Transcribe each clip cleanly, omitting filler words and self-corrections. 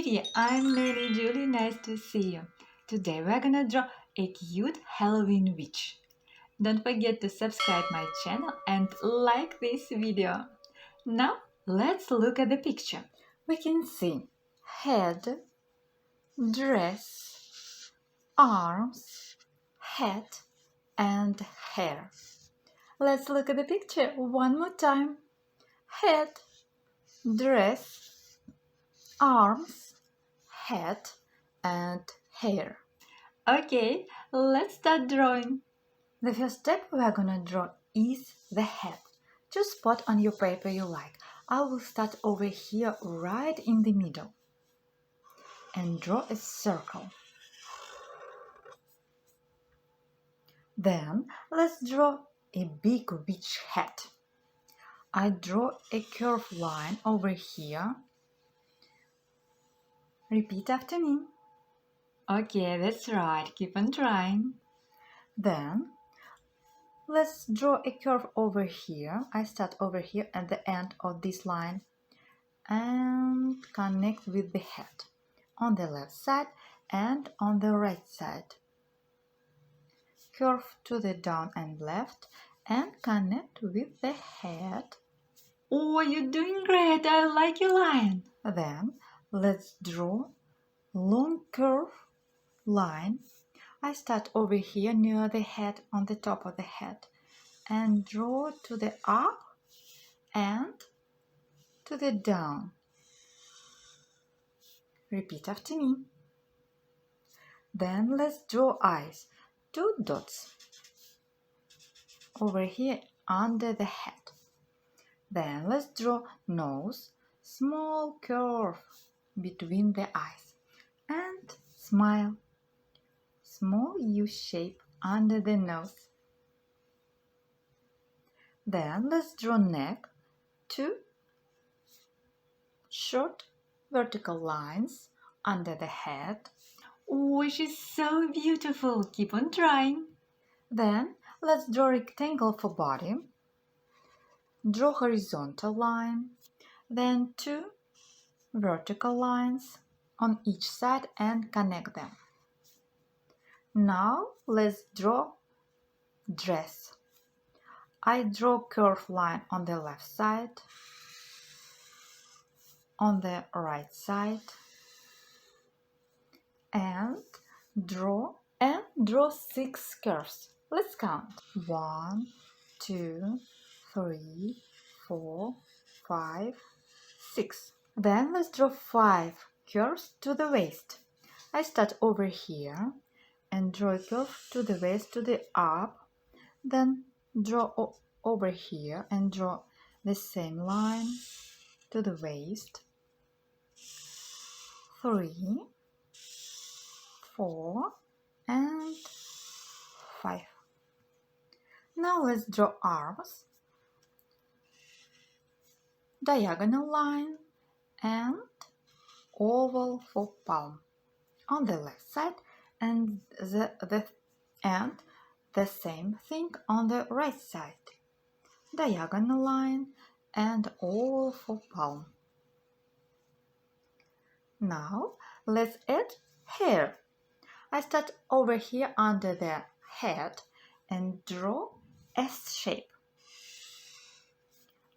Kitty, I'm Nanny Julie. Nice to see you. Today we're gonna draw a cute Halloween witch. Don't forget to subscribe my channel and like this video. Now let's look at the picture. We can see head, dress, arms, hat and hair. Let's look at the picture one more time. Head, dress, arms, hat and hair. Okay, let's start drawing. The first step we are gonna draw is the head. Choose spot on your paper you like. I will start over here right in the middle and draw a circle. Then let's draw a big witch hat. I draw a curved line over here. Repeat after me. Okay, that's right. Keep on trying. Then let's draw a curve over here. I start over here at the end of this line and connect with the head on the left side and on the right side. Curve to the down and left and connect with the head. Oh, you're doing great. I like your line. Then let's draw long curve line. I start over here near the head on the top of the head and draw to the up and to the down. Repeat after me. Then let's draw eyes. 2 dots over here under the head. Then let's draw nose, small curve between the eyes and smile. Small U shape under the nose. Then let's draw neck, 2 short vertical lines under the head. Oh, she's so beautiful. Keep on trying. Then let's draw rectangle for body. Draw horizontal line, then 2 vertical lines on each side and connect them. Now let's draw dress. I draw curved line on the left side, on the right side, and draw 6 curves. Let's count. 1, 2, 3, 4, 5, 6. Then let's draw 5 curves to the waist. I start over here and draw a curve to the waist to the up, then draw over here and draw the same line to the waist. 3, 4 and 5. Now let's draw arms, diagonal line and oval for palm on the left side and the same thing on the right side. Diagonal line and oval for palm. Now let's add hair. I start over here under the head and draw S shape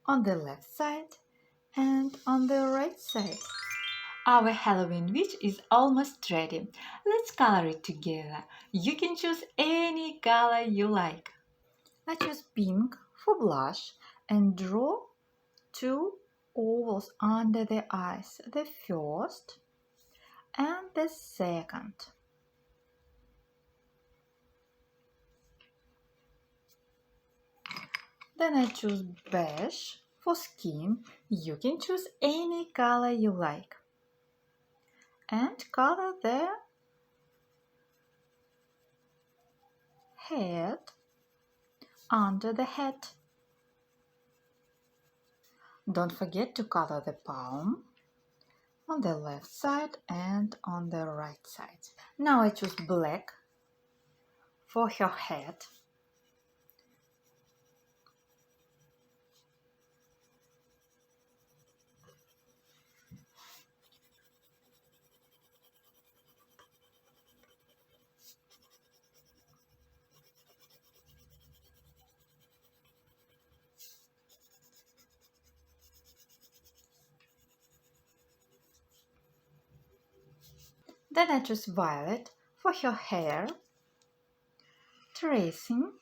on the left side and on the right side. Our Halloween witch is almost ready. Let's color it together. You can choose any color you like. I choose pink for blush and draw 2 ovals under the eyes, the first and the second. Then I choose beige for skin. You can choose any color you like. And color the head under the head. Don't forget to color the palm on the left side and on the right side. Now I choose black for her head. Then I choose violet for her hair, tracing,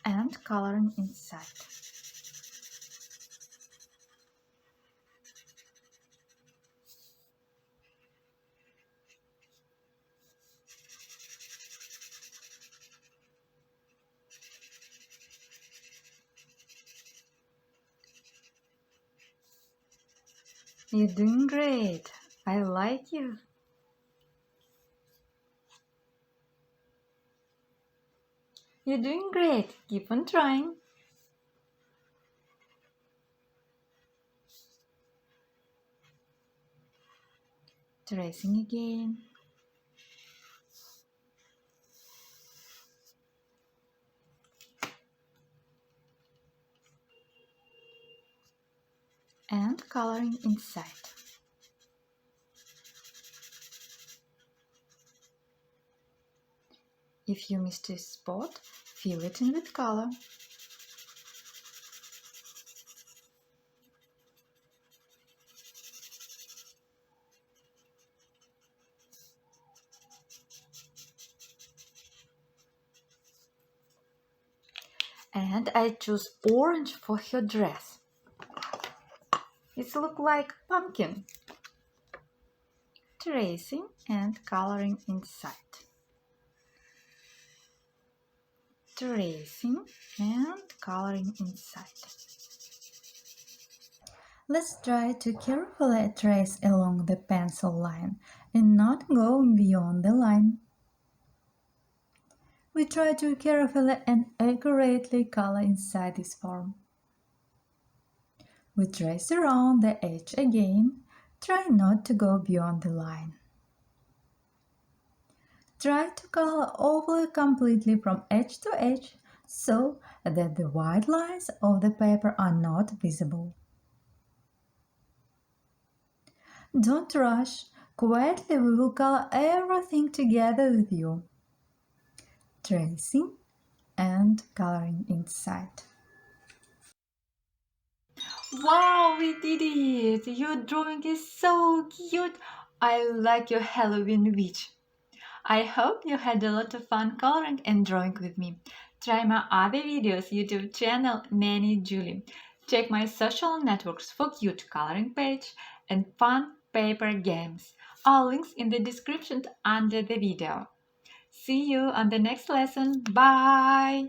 and coloring inside. You're doing great. I like you. You're doing great. Keep on trying. Tracing again. And coloring inside. If you missed a spot, fill it in with color. And I choose orange for her dress. It looks like pumpkin. Tracing and coloring inside. Tracing and coloring inside. Let's try to carefully trace along the pencil line and not go beyond the line. We try to carefully and accurately color inside this form. We trace around the edge again, try not to go beyond the line. Try to color over completely from edge to edge so that the white lines of the paper are not visible. Don't rush, quietly we will color everything together with you. Tracing and coloring inside. Wow, we did it! Your drawing is so cute! I like your Halloween witch. I hope you had a lot of fun coloring and drawing with me. Try my other videos, YouTube channel Nanny Julie. Check my social networks for cute coloring page and fun paper games. All links in the description under the video. See you on the next lesson. Bye!